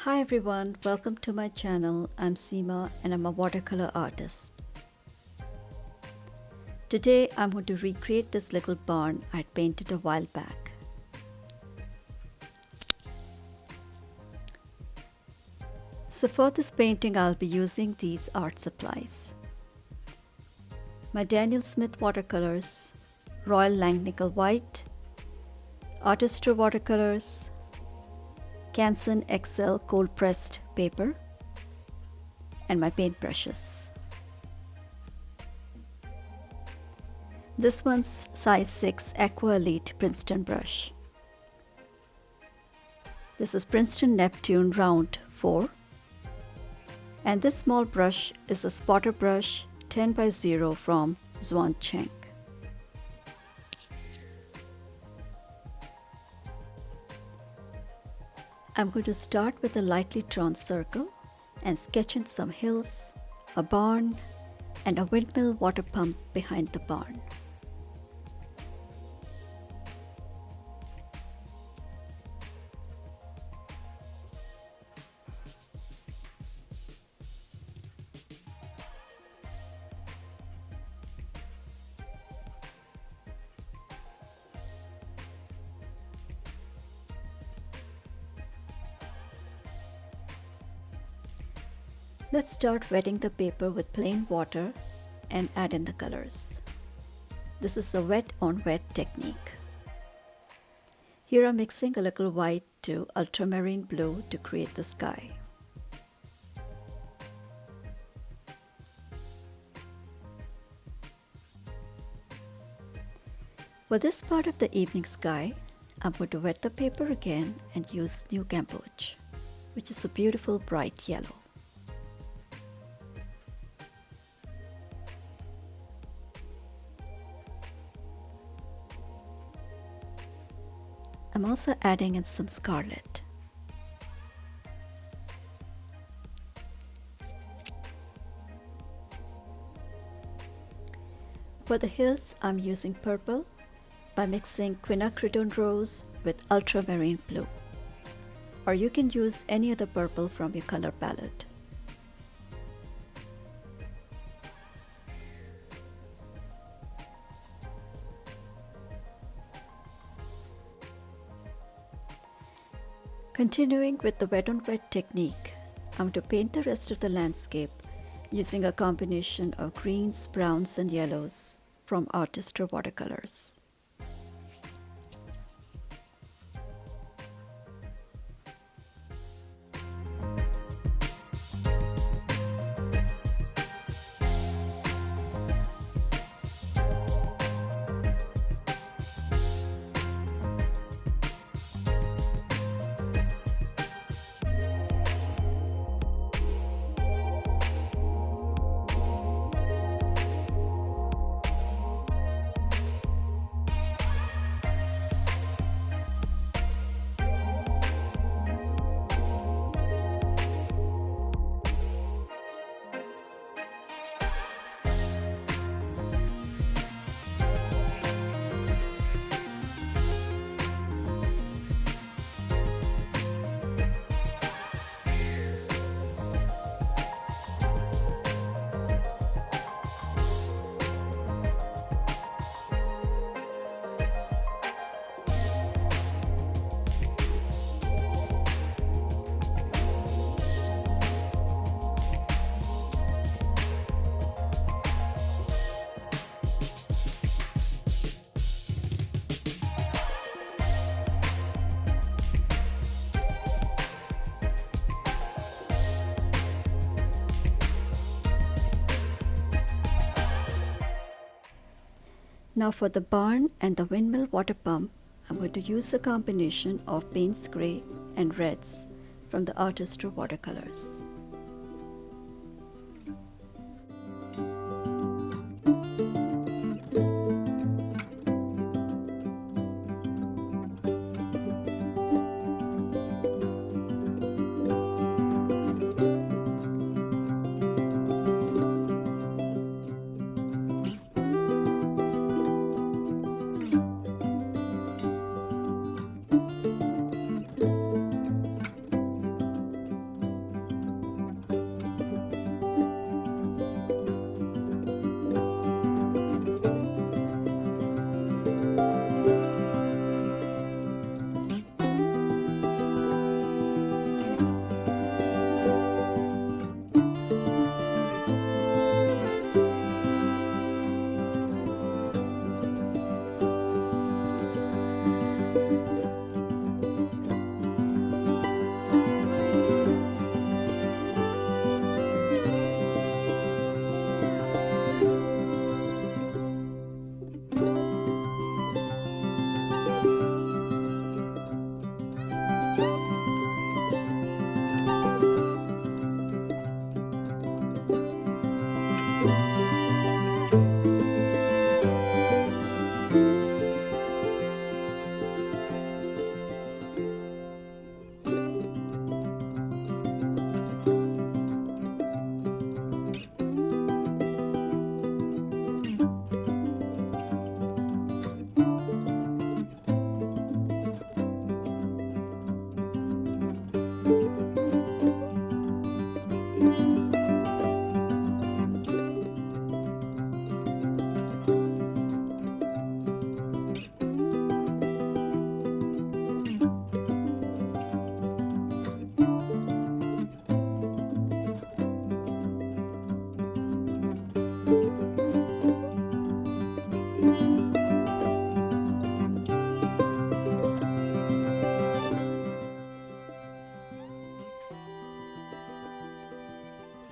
Hi everyone, welcome to my channel. I'm Seema and I'm a watercolor artist. Today I'm going to recreate this little barn I had painted a while back. So for this painting I'll be using these art supplies. My Daniel Smith watercolors, Royal Langnickel White, Artistro watercolors, Canson XL cold pressed paper, and my paintbrushes. This one's size 6 Aqua Elite Princeton brush. This is Princeton Neptune round 4, and this small brush is a spotter brush 10x0 from Zhuangcheng. I'm going to start with a lightly drawn circle and sketch in some hills, a barn, and a windmill water pump behind the barn. Let's start wetting the paper with plain water and add in the colors. This is a wet on wet technique. Here I'm mixing a little white to ultramarine blue to create the sky. For this part of the evening sky, I'm going to wet the paper again and use New Gamboge, which is a beautiful bright yellow. I'm also adding in some scarlet. For the hills, I'm using purple by mixing quinacridone rose with ultramarine blue, or you can use any other purple from your color palette. Continuing with the wet on wet technique, I'm going to paint the rest of the landscape using a combination of greens, browns, and yellows from Artistro watercolors. Now for the barn and the windmill water pump, I'm going to use a combination of Payne's Gray and reds from the Artistro watercolors.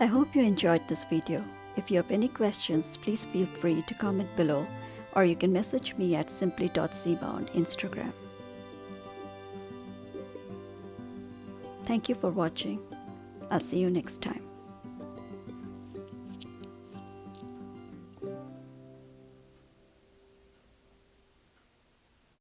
I hope you enjoyed this video. If you have any questions, please feel free to comment below, or you can message me at simply.seema on Instagram. Thank you for watching. I'll see you next time.